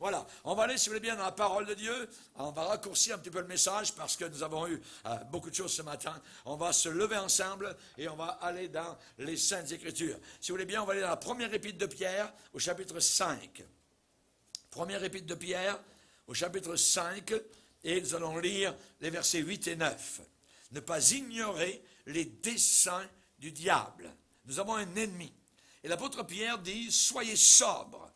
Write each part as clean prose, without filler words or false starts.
Voilà, on va aller, si vous voulez bien, dans la parole de Dieu. On va raccourcir un petit peu le message parce que nous avons eu beaucoup de choses ce matin. On va se lever ensemble et on va aller dans les Saintes Écritures. Si vous voulez bien, on va aller dans la première épître de Pierre au chapitre 5. Première épître de Pierre au chapitre 5 et nous allons lire les versets 8 et 9. Ne pas ignorer les desseins du diable. Nous avons un ennemi. Et l'apôtre Pierre dit, soyez sobres,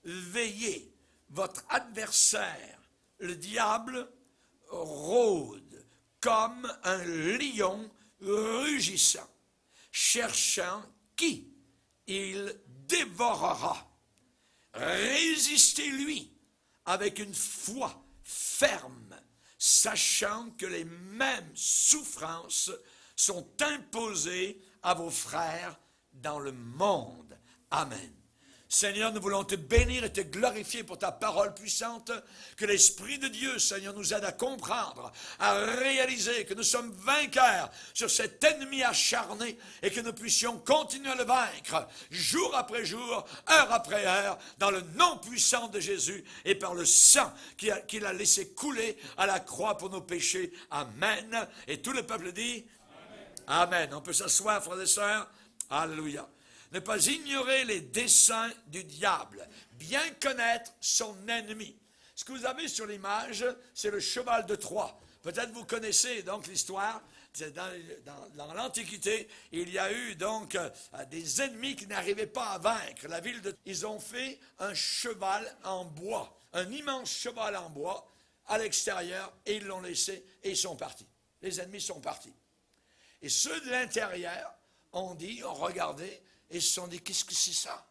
veillez. Votre adversaire, le diable, rôde comme un lion rugissant, cherchant qui il dévorera. Résistez-lui avec une foi ferme, sachant que les mêmes souffrances sont imposées à vos frères dans le monde. Amen. Seigneur, nous voulons te bénir et te glorifier pour ta parole puissante, que l'Esprit de Dieu, Seigneur, nous aide à comprendre, à réaliser que nous sommes vainqueurs sur cet ennemi acharné et que nous puissions continuer à le vaincre jour après jour, heure après heure, dans le nom puissant de Jésus et par le sang qu'il a laissé couler à la croix pour nos péchés. Amen. Et tout le peuple dit Amen. Amen. On peut s'asseoir, frères et sœurs. Alléluia. Ne pas ignorer les desseins du diable, bien connaître son ennemi. Ce que vous avez sur l'image, c'est le cheval de Troie. Peut-être vous connaissez donc l'histoire. Dans l'Antiquité, il y a eu donc des ennemis qui n'arrivaient pas à vaincre la ville de... Ils ont fait un cheval en bois, un immense cheval en bois à l'extérieur, et ils l'ont laissé et ils sont partis. Les ennemis sont partis. Et ceux de l'intérieur ont regardé, et ils se sont dit, qu'est-ce que c'est ça?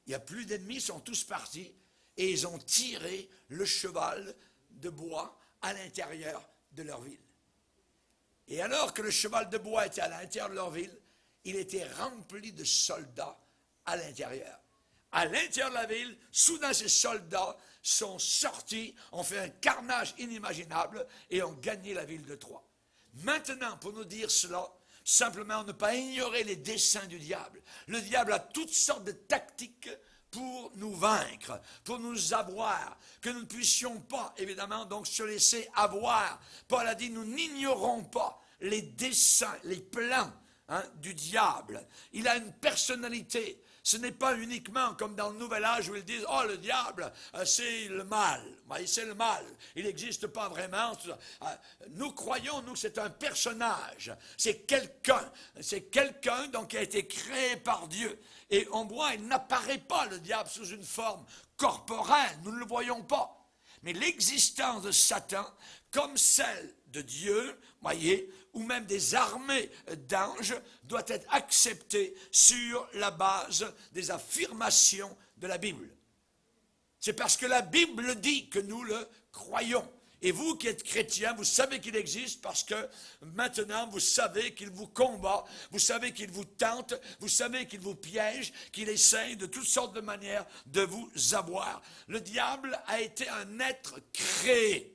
Il n'y a plus d'ennemis, ils sont tous partis, et ils ont tiré le cheval de bois à l'intérieur de leur ville. Et alors que le cheval de bois était à l'intérieur de leur ville, il était rempli de soldats à l'intérieur. À l'intérieur de la ville, soudain ces soldats sont sortis, ont fait un carnage inimaginable et ont gagné la ville de Troie. Maintenant, pour nous dire cela, simplement ne pas ignorer les desseins du diable. Le diable a toutes sortes de tactiques pour nous vaincre, pour nous avoir, que nous ne puissions pas, évidemment, donc se laisser avoir. Paul a dit, nous n'ignorons pas les desseins, les plans du diable. Il a une personnalité. Ce n'est pas uniquement comme dans le Nouvel Âge où ils disent « Oh, le diable, c'est le mal. » C'est le mal. Il n'existe pas vraiment. Nous croyons, nous, que c'est un personnage. C'est quelqu'un donc qui a été créé par Dieu. Et on voit, il n'apparaît pas, le diable, sous une forme corporelle. Nous ne le voyons pas. Mais l'existence de Satan, comme celle de Dieu, voyez, ou même des armées d'anges, doit être acceptée sur la base des affirmations de la Bible. C'est parce que la Bible dit que nous le croyons. Et vous qui êtes chrétiens, vous savez qu'il existe parce que maintenant vous savez qu'il vous combat, vous savez qu'il vous tente, vous savez qu'il vous piège, qu'il essaye de toutes sortes de manières de vous avoir. Le diable a été un être créé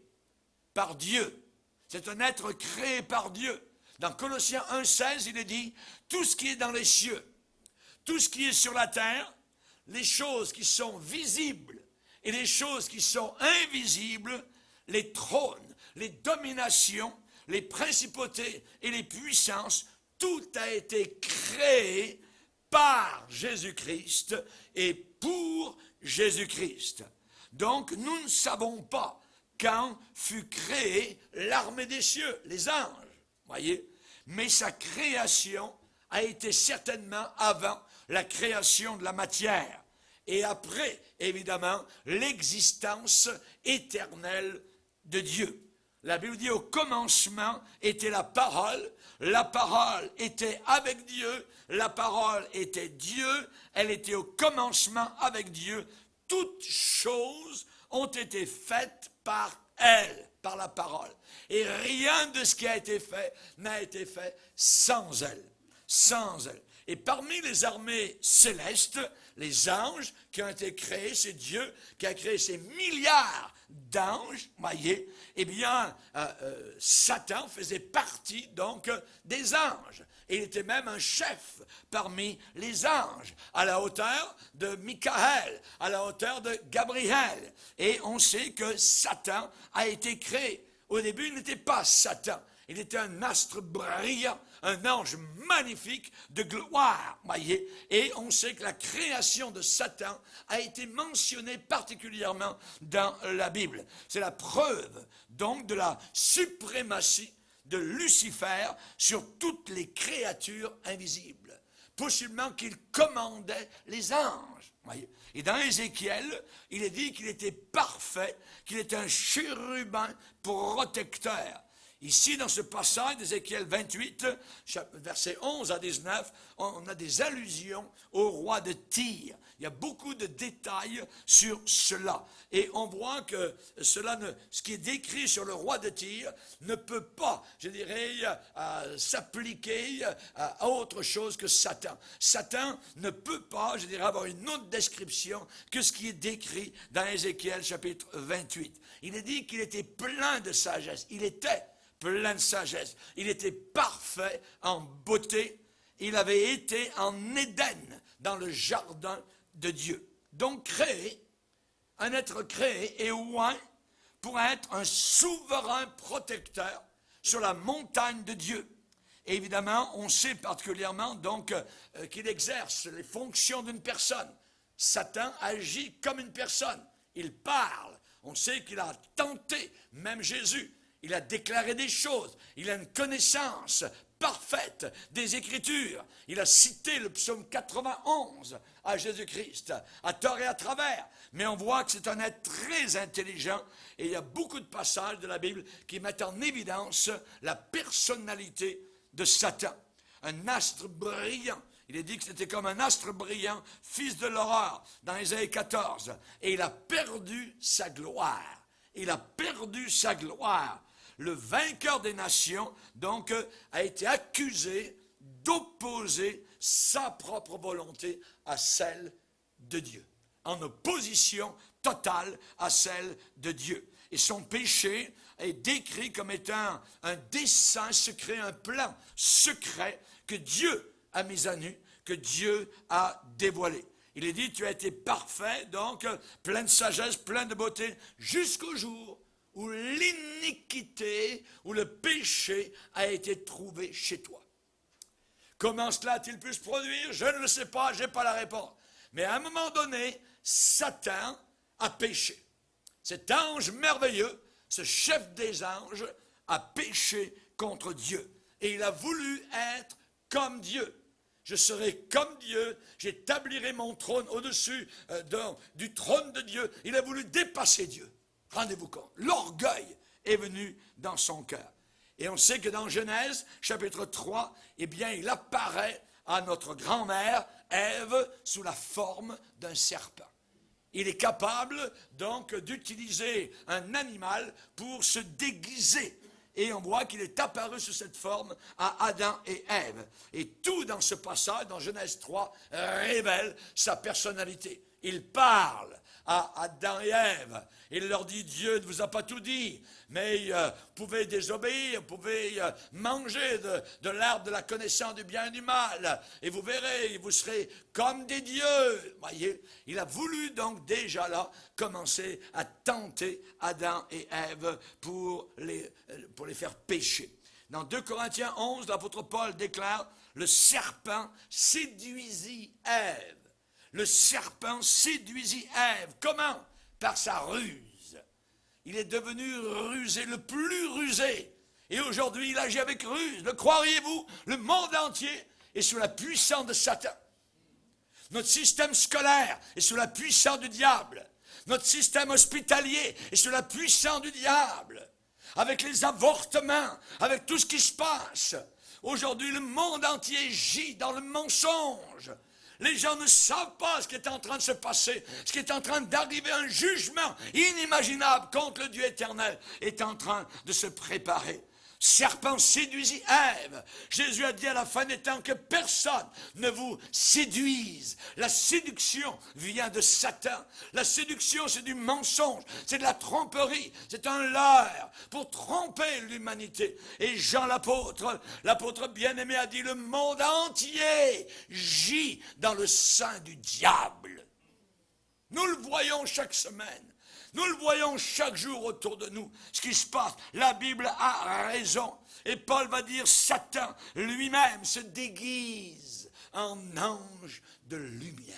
par Dieu. C'est un être créé par Dieu. Dans Colossiens 1,16, il est dit, tout ce qui est dans les cieux, tout ce qui est sur la terre, les choses qui sont visibles et les choses qui sont invisibles, les trônes, les dominations, les principautés et les puissances, tout a été créé par Jésus-Christ et pour Jésus-Christ. Donc, nous ne savons pas quand fut créée l'armée des cieux, les anges, voyez, mais sa création a été certainement avant la création de la matière et après, évidemment, l'existence éternelle de Dieu. La Bible dit au commencement était la parole était avec Dieu, la parole était Dieu, elle était au commencement avec Dieu, toutes choses ont été faites par elle, par la parole. Et rien de ce qui a été fait n'a été fait sans elle. Sans elle. Et parmi les armées célestes, les anges qui ont été créés, c'est Dieu qui a créé ces milliards d'anges, voyez, eh bien, Satan faisait partie donc des anges. Et il était même un chef parmi les anges, à la hauteur de Michaël, à la hauteur de Gabriel. Et on sait que Satan a été créé. Au début, il n'était pas Satan. Il était un astre brillant, un ange magnifique de gloire, voyez. Et on sait que la création de Satan a été mentionnée particulièrement dans la Bible. C'est la preuve donc de la suprématie de Lucifer sur toutes les créatures invisibles. Possiblement qu'il commandait les anges, voyez. Et dans Ézéchiel, il est dit qu'il était parfait, qu'il était un chérubin protecteur. Ici, dans ce passage d'Ézéchiel 28, versets 11 à 19, on a des allusions au roi de Tyr. Il y a beaucoup de détails sur cela. Et on voit que ce qui est décrit sur le roi de Tyr ne peut pas, je dirais, s'appliquer à autre chose que Satan. Satan ne peut pas, je dirais, avoir une autre description que ce qui est décrit dans Ézéchiel chapitre 28. Il est dit qu'il était plein de sagesse. Il était plein de sagesse. Il était parfait en beauté. Il avait été en Éden, dans le jardin de Dieu. Donc créé, un être créé et oint pour être un souverain protecteur sur la montagne de Dieu. Et évidemment, on sait particulièrement donc qu'il exerce les fonctions d'une personne. Satan agit comme une personne. Il parle. On sait qu'il a tenté même Jésus. Il a déclaré des choses. Il a une connaissance parfaite des Écritures. Il a cité le psaume 91 à Jésus-Christ, à tort et à travers. Mais on voit que c'est un être très intelligent et il y a beaucoup de passages de la Bible qui mettent en évidence la personnalité de Satan. Un astre brillant. Il est dit que c'était comme un astre brillant, fils de l'aurore, dans Ésaïe 14. Et il a perdu sa gloire. Il a perdu sa gloire. Le vainqueur des nations, donc, a été accusé d'opposer sa propre volonté à celle de Dieu, en opposition totale à celle de Dieu. Et son péché est décrit comme étant un dessein secret, un plan secret que Dieu a mis à nu, que Dieu a dévoilé. Il est dit, tu as été parfait, donc plein de sagesse, plein de beauté, jusqu'au jour où l'iniquité, où le péché a été trouvé chez toi. Comment cela a-t-il pu se produire? Je ne le sais pas, je n'ai pas la réponse. Mais à un moment donné, Satan a péché. Cet ange merveilleux, ce chef des anges, a péché contre Dieu. Et il a voulu être comme Dieu. Je serai comme Dieu, j'établirai mon trône au-dessus du trône de Dieu. Il a voulu dépasser Dieu. Rendez-vous compte, l'orgueil est venu dans son cœur. Et on sait que dans Genèse, chapitre 3, eh bien, il apparaît à notre grand-mère, Ève, sous la forme d'un serpent. Il est capable, donc, d'utiliser un animal pour se déguiser. Et on voit qu'il est apparu sous cette forme à Adam et Ève. Et tout dans ce passage, dans Genèse 3, révèle sa personnalité. Il parle à Adam et Ève. Il leur dit, Dieu ne vous a pas tout dit, mais vous pouvez désobéir, vous pouvez manger de l'arbre de la connaissance du bien et du mal, et vous verrez, vous serez comme des dieux. Voyez, il a voulu donc déjà là commencer à tenter Adam et Ève pour les faire pécher. Dans 2 Corinthiens 11, l'apôtre Paul déclare, le serpent séduisit Ève. Le serpent séduisit Ève. Comment? Par sa ruse. Il est devenu rusé, le plus rusé. Et aujourd'hui, il agit avec ruse. Le croiriez-vous? Le monde entier est sous la puissance de Satan. Notre système scolaire est sous la puissance du diable. Notre système hospitalier est sous la puissance du diable. Avec les avortements, avec tout ce qui se passe. Aujourd'hui, le monde entier gît dans le mensonge. Les gens ne savent pas ce qui est en train de se passer, ce qui est en train d'arriver, un jugement inimaginable contre le Dieu éternel est en train de se préparer. Serpent séduisit Ève. Jésus a dit à la fin des temps que personne ne vous séduise. La séduction vient de Satan. La séduction, c'est du mensonge, c'est de la tromperie, c'est un leurre pour tromper l'humanité. Et Jean l'apôtre bien-aimé a dit, le monde entier gît dans le sein du diable. Nous le voyons chaque semaine. Nous le voyons chaque jour autour de nous, ce qui se passe. La Bible a raison. Et Paul va dire, Satan lui-même se déguise en ange de lumière.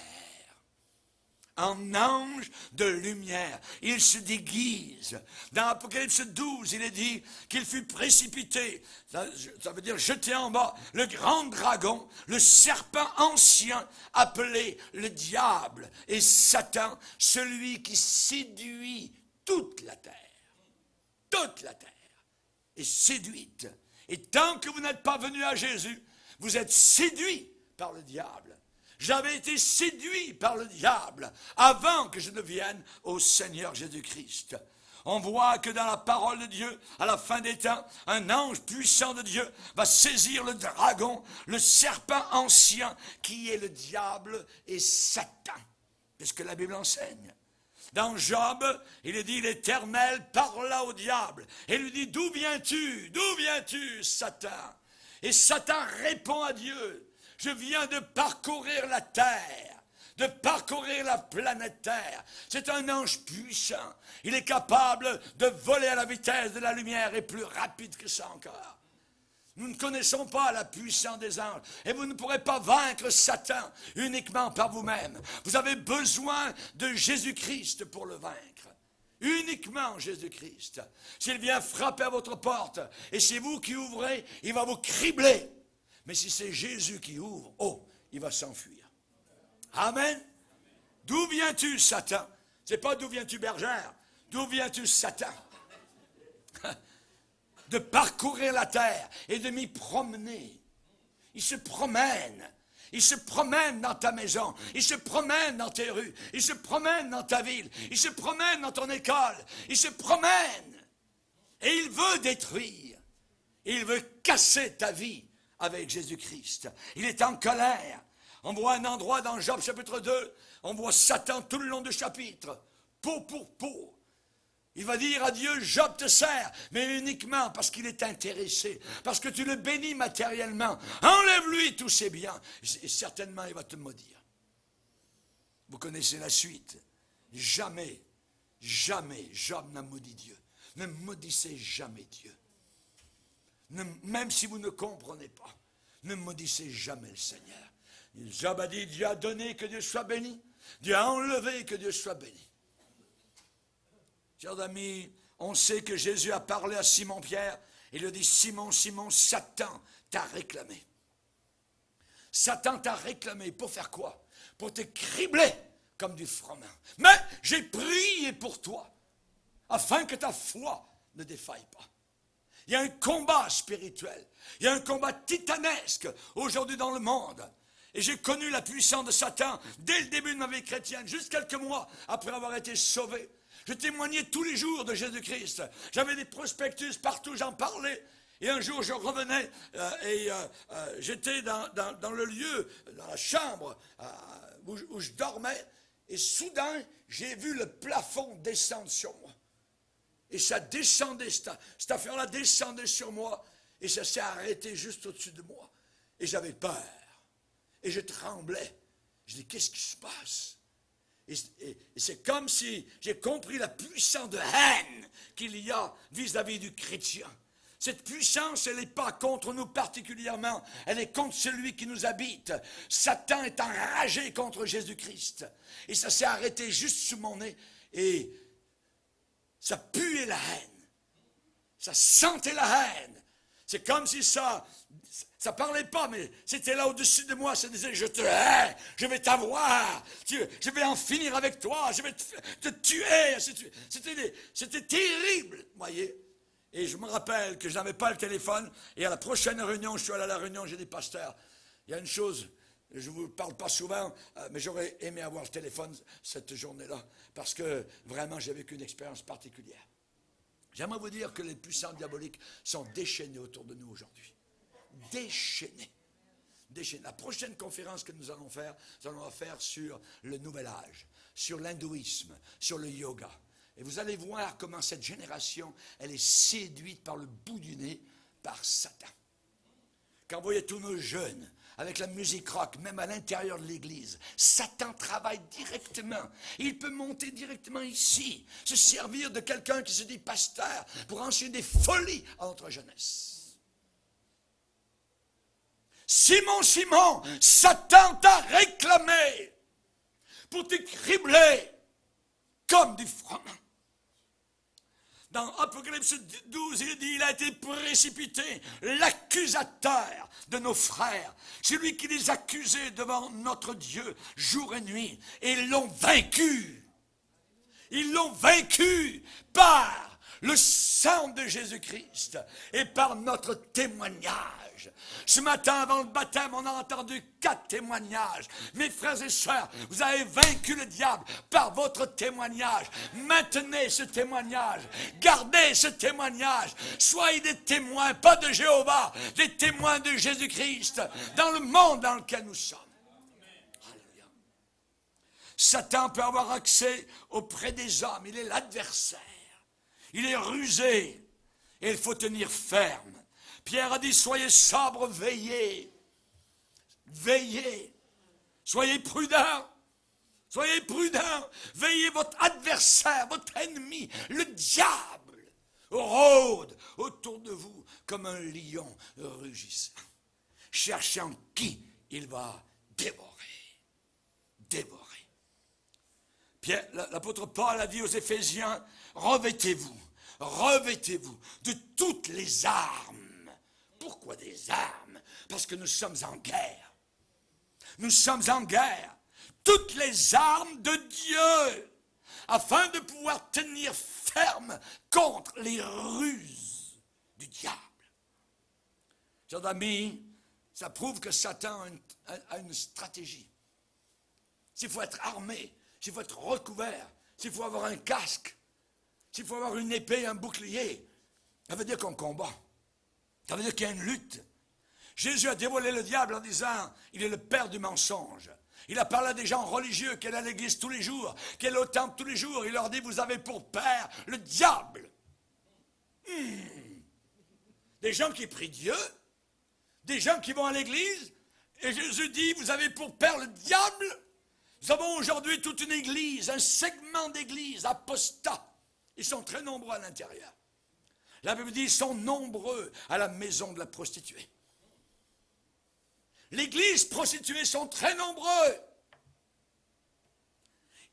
En ange de lumière. Il se déguise. Dans Apocalypse 12, il est dit qu'il fut précipité. Ça veut dire jeté en bas. Le grand dragon, le serpent ancien, appelé le diable. Et Satan, celui qui séduit toute la terre. Toute la terre est séduite. Et tant que vous n'êtes pas venu à Jésus, vous êtes séduit par le diable. J'avais été séduit par le diable avant que je ne vienne au Seigneur Jésus-Christ. On voit que dans la parole de Dieu, à la fin des temps, un ange puissant de Dieu va saisir le dragon, le serpent ancien, qui est le diable et Satan. C'est ce que la Bible enseigne. Dans Job, il est dit, l'Éternel parla au diable et lui dit, d'où viens-tu, Satan? Et Satan répond à Dieu, je viens de parcourir la terre, de parcourir la planète Terre. C'est un ange puissant. Il est capable de voler à la vitesse de la lumière et plus rapide que ça encore. Nous ne connaissons pas la puissance des anges. Et vous ne pourrez pas vaincre Satan uniquement par vous-même. Vous avez besoin de Jésus-Christ pour le vaincre. Uniquement Jésus-Christ. S'il vient frapper à votre porte, et c'est vous qui ouvrez, il va vous cribler. Mais si c'est Jésus qui ouvre, il va s'enfuir. Amen. D'où viens-tu, Satan? C'est pas d'où viens-tu, bergère. D'où viens-tu, Satan? De parcourir la terre et de m'y promener. Il se promène. Il se promène dans ta maison. Il se promène dans tes rues. Il se promène dans ta ville. Il se promène dans ton école. Il se promène. Et il veut détruire. Il veut casser ta vie avec Jésus-Christ. Il est en colère. On voit un endroit dans Job chapitre 2, on voit Satan tout le long du chapitre, peau pour peau. Il va dire à Dieu, Job te sert, mais uniquement parce qu'il est intéressé, parce que tu le bénis matériellement. Enlève-lui tous ses biens, et certainement il va te maudire. Vous connaissez la suite. Jamais, jamais Job n'a maudit Dieu. Ne maudissez jamais Dieu. Même si vous ne comprenez pas, ne maudissez jamais le Seigneur. Job a dit, Dieu a donné, que Dieu soit béni. Dieu a enlevé, que Dieu soit béni. Chers amis, on sait que Jésus a parlé à Simon-Pierre. Il lui dit, Simon, Simon, Satan t'a réclamé. Satan t'a réclamé pour faire quoi? Pour te cribler comme du froment. Mais j'ai prié pour toi, afin que ta foi ne défaille pas. Il y a un combat spirituel. Il y a un combat titanesque aujourd'hui dans le monde. Et j'ai connu la puissance de Satan dès le début de ma vie chrétienne, juste quelques mois après avoir été sauvé. Je témoignais tous les jours de Jésus-Christ. J'avais des prospectus partout, j'en parlais. Et un jour, je revenais j'étais dans le lieu, dans la chambre où je dormais. Et soudain, j'ai vu le plafond descendre sur moi. Et ça descendait, cette affaire-là descendait sur moi, et ça s'est arrêté juste au-dessus de moi. Et j'avais peur. Et je tremblais. Je dis, qu'est-ce qui se passe? Et c'est comme si j'ai compris la puissance de haine qu'il y a vis-à-vis du chrétien. Cette puissance, elle n'est pas contre nous particulièrement, elle est contre celui qui nous habite. Satan est enragé contre Jésus-Christ. Et ça s'est arrêté juste sous mon nez. Et ça puait la haine. Ça sentait la haine. C'est comme si ça parlait pas, mais c'était là au-dessus de moi. Ça disait, je te hais, je vais t'avoir, je vais en finir avec toi, je vais te tuer. C'était terrible, voyez. Et je me rappelle que je n'avais pas le téléphone. Et à la prochaine réunion, je suis allé à la réunion, j'ai dit, pasteur, il y a une chose, je ne vous parle pas souvent, mais j'aurais aimé avoir le téléphone cette journée-là, parce que vraiment, j'ai vécu une expérience particulière. J'aimerais vous dire que les puissants diaboliques sont déchaînés autour de nous aujourd'hui. Déchaînés. Déchaînés. La prochaine conférence que nous allons faire sur le nouvel âge, sur l'hindouisme, sur le yoga. Et vous allez voir comment cette génération, elle est séduite par le bout du nez par Satan. Quand vous voyez tous nos jeunes, avec la musique rock, même à l'intérieur de l'église, Satan travaille directement. Il peut monter directement ici, se servir de quelqu'un qui se dit pasteur pour enchaîner des folies à notre jeunesse. Simon, Simon, Satan t'a réclamé pour te cribler comme du froment. Dans Apocalypse 12, il dit, il a été précipité, l'accusateur de nos frères, celui qui les accusait devant notre Dieu jour et nuit, et ils l'ont vaincu. Ils l'ont vaincu par le sang de Jésus-Christ et par notre témoignage. Ce matin, avant le baptême, on a entendu 4 témoignages. Mes frères et sœurs, vous avez vaincu le diable par votre témoignage. Maintenez ce témoignage. Gardez ce témoignage. Soyez des témoins, pas de Jéhovah, des témoins de Jésus-Christ dans le monde dans lequel nous sommes. Alléluia. Satan peut avoir accès auprès des hommes. Il est l'adversaire. Il est rusé. Et il faut tenir ferme. Pierre a dit, soyez sobres, veillez. Veillez. Soyez prudents. Soyez prudents. Veillez, votre adversaire, votre ennemi, le diable, rôde autour de vous comme un lion rugissant, cherchant qui il va dévorer. Dévorer. Pierre, l'apôtre Paul a dit aux Éphésiens, revêtez-vous de toutes les armes. Pourquoi des armes? Parce que nous sommes en guerre. Nous sommes en guerre. Toutes les armes de Dieu, afin de pouvoir tenir ferme contre les ruses du diable. Chers amis, ça prouve que Satan a une stratégie. S'il faut être armé, s'il faut être recouvert, s'il faut avoir un casque, s'il faut avoir une épée, un bouclier, ça veut dire qu'on combat. Ça veut dire qu'il y a une lutte. Jésus a dévoilé le diable en disant, il est le père du mensonge. Il a parlé à des gens religieux qui allaient à l'église tous les jours, qui allaient au temple tous les jours. Il leur dit, vous avez pour père le diable. Des gens qui prient Dieu, des gens qui vont à l'église, et Jésus dit, vous avez pour père le diable. Nous avons aujourd'hui toute une église, un segment d'église apostat. Ils sont très nombreux à l'intérieur. La Bible dit, ils sont nombreux à la maison de la prostituée. L'église prostituée sont très nombreux.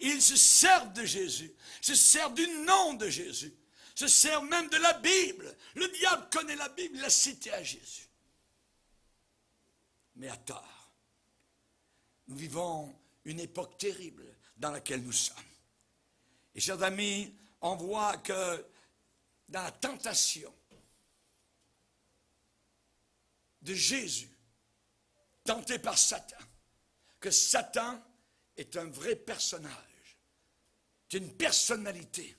Ils se servent de Jésus, se servent du nom de Jésus, se servent même de la Bible. Le diable connaît la Bible, il l'a cité à Jésus. Mais à tort. Nous vivons une époque terrible dans laquelle nous sommes. Et chers amis, on voit que dans la tentation de Jésus, tenté par Satan, que Satan est un vrai personnage, c'est une personnalité,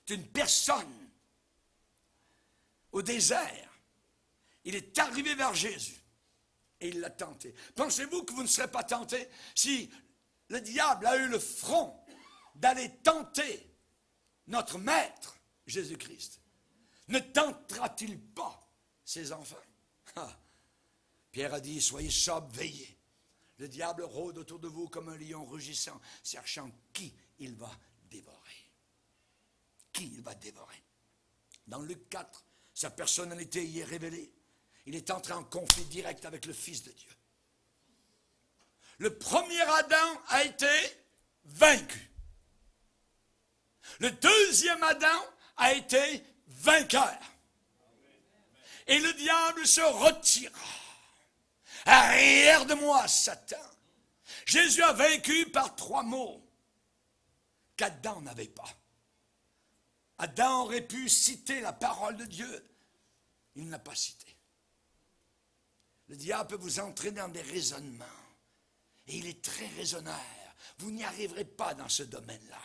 c'est une personne. Au désert, il est arrivé vers Jésus et il l'a tenté. Pensez-vous que vous ne serez pas tenté si le diable a eu le front d'aller tenter notre maître Jésus-Christ? Ne tentera-t-il pas ses enfants? Pierre a dit, soyez sobres, veillez. Le diable rôde autour de vous comme un lion rugissant, cherchant qui il va dévorer. Qui il va dévorer. Dans Luc 4, sa personnalité y est révélée. Il est entré en conflit direct avec le Fils de Dieu. Le premier Adam a été vaincu. Le deuxième Adam a été vainqueur. Et le diable se retira. Arrière de moi, Satan. Jésus a vaincu par 3 mots qu'Adam n'avait pas. Adam aurait pu citer la parole de Dieu. Il n'a pas cité. Le diable peut vous entraîner dans des raisonnements. Et il est très raisonneur. Vous n'y arriverez pas dans ce domaine-là.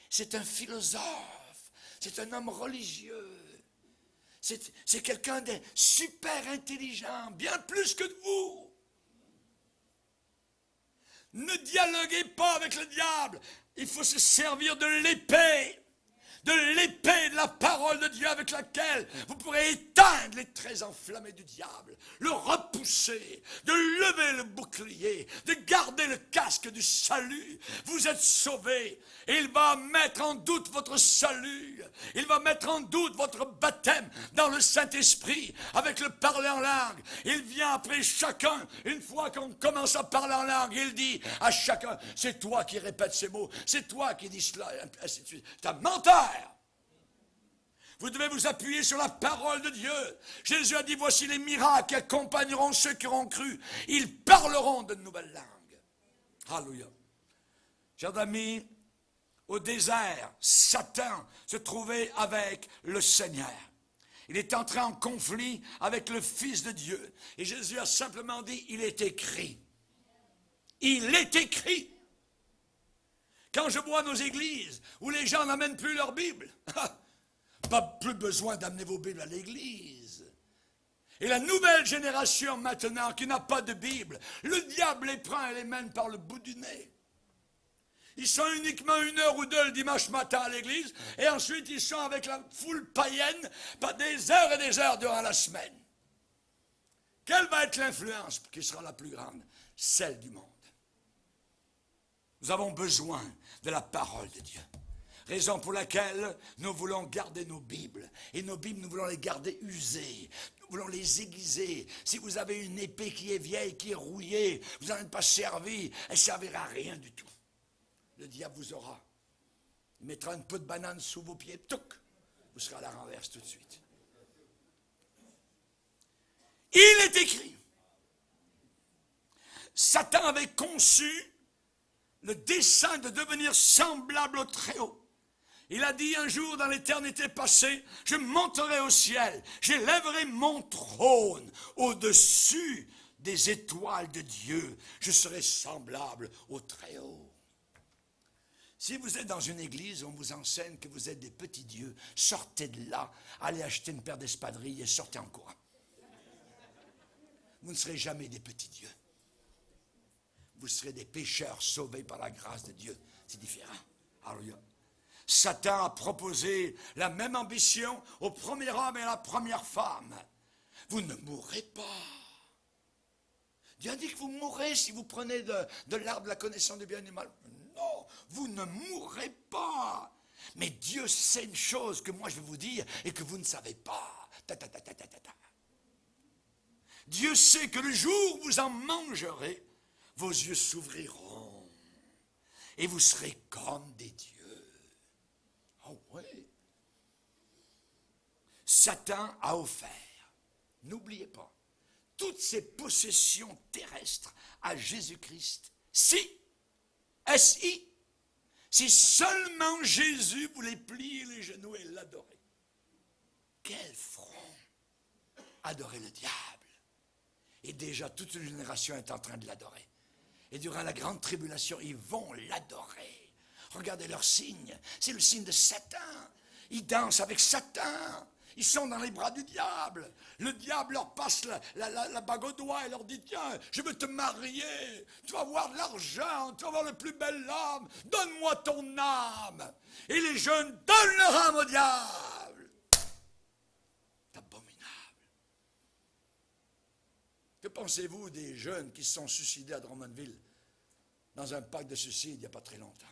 C'est un philosophe. C'est un homme religieux. C'est quelqu'un de super intelligent, bien plus que vous. Ne dialoguez pas avec le diable. Il faut se servir de l'épée de la parole de Dieu avec laquelle vous pourrez éteindre les traits enflammés du diable, le repousser, de lever le bouclier, de garder le casque du salut. Vous êtes sauvés. Il va mettre en doute votre salut. Il va mettre en doute votre baptême dans le Saint-Esprit avec le parler en langue. Il vient après chacun, une fois qu'on commence à parler en langue, il dit à chacun, c'est toi qui répètes ces mots, c'est toi qui dis cela, ainsi de suite. C'est un menteur. Vous devez vous appuyer sur la parole de Dieu. Jésus a dit, voici les miracles qui accompagneront ceux qui auront cru. Ils parleront de nouvelles langues. Alléluia. Chers amis, au désert, Satan se trouvait avec le Seigneur. Il est entré en conflit avec le Fils de Dieu. Et Jésus a simplement dit, il est écrit. Il est écrit. Quand je vois nos églises où les gens n'amènent plus leur Bible, pas plus besoin d'amener vos Bibles à l'église. Et la nouvelle génération maintenant qui n'a pas de Bible, le diable les prend et les mène par le bout du nez. Ils sont uniquement 1 heure ou 2 le dimanche matin à l'église et ensuite ils sont avec la foule païenne pas des heures et des heures durant la semaine. Quelle va être l'influence qui sera la plus grande? Celle du monde. Nous avons besoin de la parole de Dieu. Raison pour laquelle nous voulons garder nos Bibles. Et nos Bibles, nous voulons les garder usées. Nous voulons les aiguiser. Si vous avez une épée qui est vieille, qui est rouillée, vous n'en êtes pas servi, elle ne servira à rien du tout. Le diable vous aura. Il mettra une peau de banane sous vos pieds, touc, vous serez à la renverse tout de suite. Il est écrit. Satan avait conçu le dessein de devenir semblable au Très-Haut. Il a dit un jour dans l'éternité passée, je monterai au ciel, j'élèverai mon trône au-dessus des étoiles de Dieu. Je serai semblable au Très-Haut. Si vous êtes dans une église, on vous enseigne que vous êtes des petits dieux, sortez de là, allez acheter une paire d'espadrilles et sortez en courant. Vous ne serez jamais des petits dieux. Vous serez des pécheurs sauvés par la grâce de Dieu. C'est différent. Alléluia. Satan a proposé la même ambition au premier homme et à la première femme. Vous ne mourrez pas. Dieu a dit que vous mourrez si vous prenez de l'arbre de la connaissance du bien et du mal. Non, vous ne mourrez pas. Mais Dieu sait une chose que moi je vais vous dire et que vous ne savez pas. Dieu sait que le jour où vous en mangerez, vos yeux s'ouvriront et vous serez comme des dieux. Oh oui. Satan a offert, n'oubliez pas, toutes ces possessions terrestres à Jésus-Christ. S-I, si seulement Jésus voulait plier les genoux et l'adorer. Quel front! Adorer le diable. Et déjà, toute une génération est en train de l'adorer. Et durant la grande tribulation, ils vont l'adorer. Regardez leurs signes. C'est le signe de Satan. Ils dansent avec Satan. Ils sont dans les bras du diable. Le diable leur passe la bague au doigt et leur dit, tiens, je veux te marier. Tu vas avoir de l'argent. Tu vas avoir le plus bel âme. Donne-moi ton âme. Et les jeunes donnent leur âme au diable. C'est abominable. Que pensez-vous des jeunes qui se sont suicidés à Drummondville dans un pacte de suicide il n'y a pas très longtemps?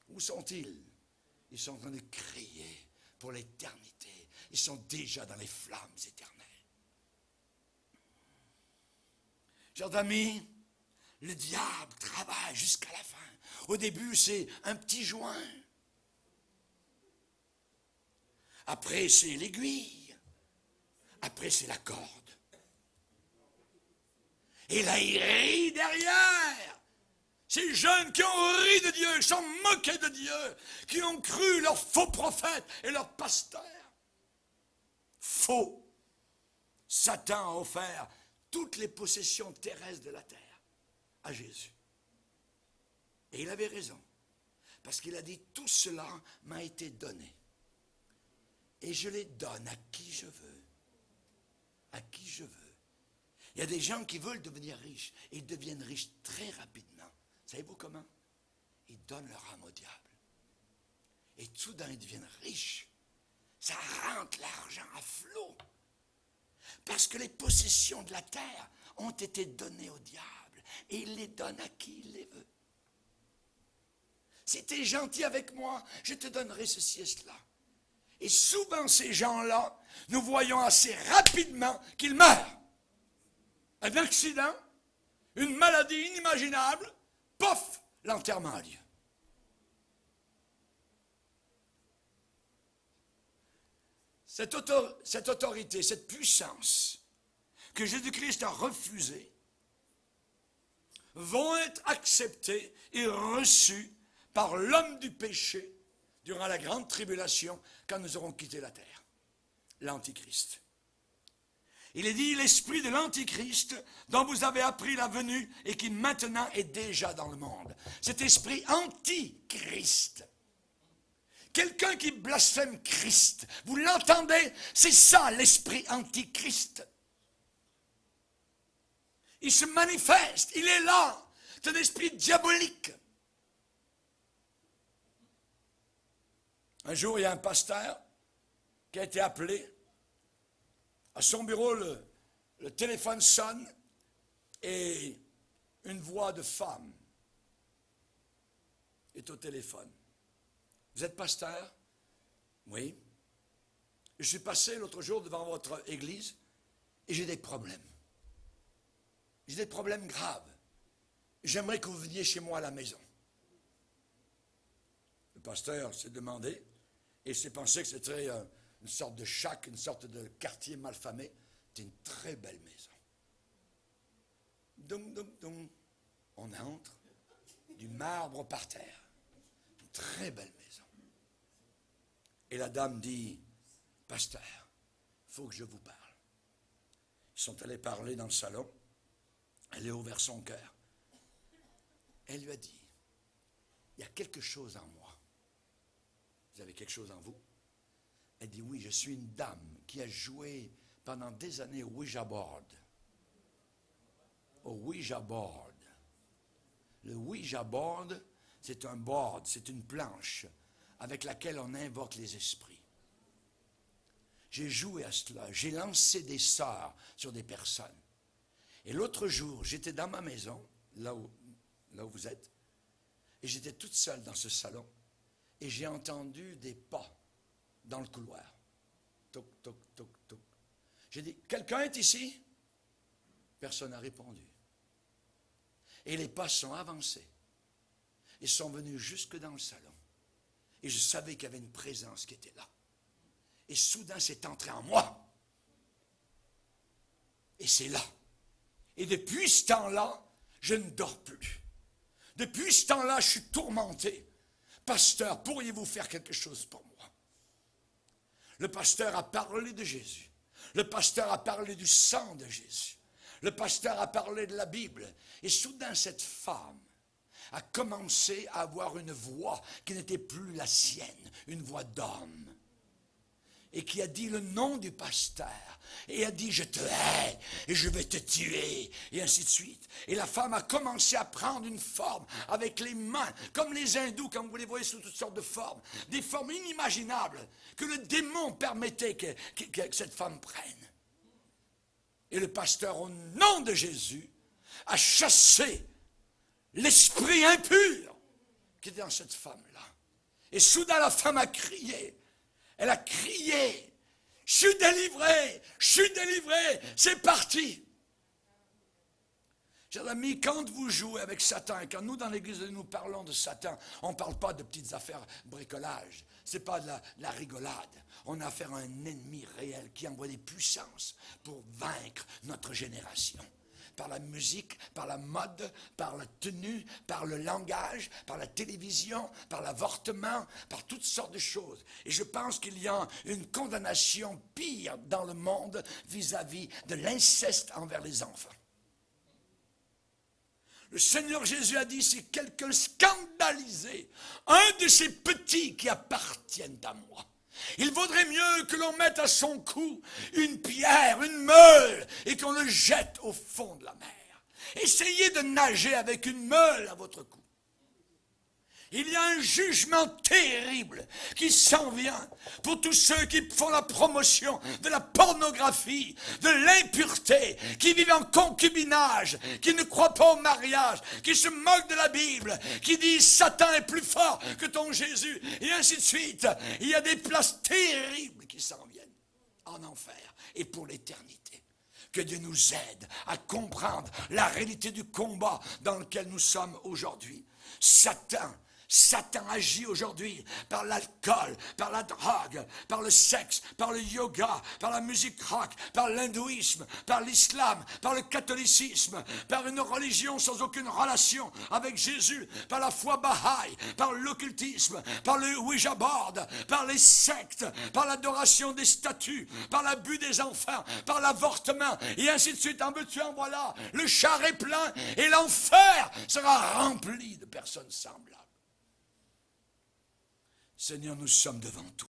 Où sont-ils? Ils sont en train de crier pour l'éternité. Ils sont déjà dans les flammes éternelles. Chers amis, le diable travaille jusqu'à la fin. Au début, c'est un petit joint. Après, c'est l'aiguille. Après, c'est la corde. Et là, il rit derrière. Ces jeunes qui ont ri de Dieu, qui sont moqués de Dieu, qui ont cru leurs faux prophètes et leurs pasteurs. Faux. Satan a offert toutes les possessions terrestres de la terre à Jésus. Et il avait raison. Parce qu'il a dit, tout cela m'a été donné. et je les donne à qui je veux. À qui je veux. Il y a des gens qui veulent devenir riches et ils deviennent riches très rapidement. Savez-vous comment? Ils donnent leur âme au diable. Et soudain, ils deviennent riches. Ça rentre l'argent à flot. Parce que les possessions de la terre ont été données au diable. Et il les donne à qui il les veut. Si tu es gentil avec moi, je te donnerai ceci et cela. Et souvent, ces gens-là, nous voyons assez rapidement qu'ils meurent. Un accident, une maladie inimaginable, pof, l'enterrement a lieu. Cette autorité, cette puissance que Jésus-Christ a refusée, vont être acceptées et reçues par l'homme du péché durant la grande tribulation quand nous aurons quitté la terre, l'Antichrist. Il est dit, l'esprit de l'Antichrist dont vous avez appris la venue et qui maintenant est déjà dans le monde. Cet esprit antichrist. Quelqu'un qui blasphème Christ. Vous l'entendez? C'est ça l'esprit antichrist. Il se manifeste, il est là. C'est un esprit diabolique. Un jour, il y a un pasteur qui a été appelé. À son bureau, le téléphone sonne et une voix de femme est au téléphone. Vous êtes pasteur? Oui. Je suis passé l'autre jour devant votre église et j'ai des problèmes. J'ai des problèmes graves. J'aimerais que vous veniez chez moi à la maison. Le pasteur s'est demandé et s'est pensé que c'était une sorte de shack, une sorte de quartier malfamé. C'était une très belle maison. Dum, dum, dum. On entre, du marbre par terre. Une très belle maison. Et la dame dit, pasteur, il faut que je vous parle. Ils sont allés parler dans le salon. Elle a ouvert son cœur. Elle lui a dit, il y a quelque chose en moi. Vous avez quelque chose en vous? Elle dit, oui, je suis une dame qui a joué pendant des années au Ouija board. Au Ouija board. Le Ouija board, c'est un board, c'est une planche avec laquelle on invoque les esprits. J'ai joué à cela, j'ai lancé des sorts sur des personnes. Et l'autre jour, j'étais dans ma maison, là où vous êtes, et j'étais toute seule dans ce salon, et j'ai entendu des pas dans le couloir. Toc, toc, toc, toc. J'ai dit, quelqu'un est ici? Personne n'a répondu. Et les pas sont avancés. Ils sont venus jusque dans le salon. Et je savais qu'il y avait une présence qui était là. Et soudain, c'est entré en moi. Et c'est là. Et depuis ce temps-là, je ne dors plus. Depuis ce temps-là, je suis tourmenté. Pasteur, pourriez-vous faire quelque chose pour moi? Le pasteur a parlé de Jésus. Le pasteur a parlé du sang de Jésus. Le pasteur a parlé de la Bible. Et soudain, cette femme a commencé à avoir une voix qui n'était plus la sienne, une voix d'homme. Et qui a dit le nom du pasteur. Et a dit, je te hais, et je vais te tuer, et ainsi de suite. Et la femme a commencé à prendre une forme avec les mains, comme les hindous, comme vous les voyez sous toutes sortes de formes. Des formes inimaginables que le démon permettait que cette femme prenne. Et le pasteur, au nom de Jésus, a chassé l'esprit impur qui était dans cette femme-là. Et soudain, la femme a crié. Elle a crié, je suis délivré, c'est parti. Chers amis, quand vous jouez avec Satan, et quand nous dans l'église nous parlons de Satan, on ne parle pas de petites affaires bricolage, ce n'est pas de la rigolade. On a affaire à un ennemi réel qui envoie des puissances pour vaincre notre génération. Par la musique, par la mode, par la tenue, par le langage, par la télévision, par l'avortement, par toutes sortes de choses. Et je pense qu'il y a une condamnation pire dans le monde vis-à-vis de l'inceste envers les enfants. Le Seigneur Jésus a dit, si quelqu'un scandalisé, un de ces petits qui appartiennent à moi, Il vaudrait mieux que l'on mette à son cou une pierre, une meule, et qu'on le jette au fond de la mer. Essayez de nager avec une meule à votre cou. Il y a un jugement terrible qui s'en vient pour tous ceux qui font la promotion de la pornographie, de l'impureté, qui vivent en concubinage, qui ne croient pas au mariage, qui se moquent de la Bible, qui disent Satan est plus fort que ton Jésus, et ainsi de suite. Il y a des places terribles qui s'en viennent en enfer et pour l'éternité. Que Dieu nous aide à comprendre la réalité du combat dans lequel nous sommes aujourd'hui. Satan agit aujourd'hui par l'alcool, par la drogue, par le sexe, par le yoga, par la musique rock, par l'hindouisme, par l'islam, par le catholicisme, par une religion sans aucune relation avec Jésus, par la foi Baha'i, par l'occultisme, par le Ouija board, par les sectes, par l'adoration des statues, par l'abus des enfants, par l'avortement, et ainsi de suite. En veux-tu, en voilà. Le char est plein et l'enfer sera rempli de personnes semblables. Seigneur, nous sommes devant toi.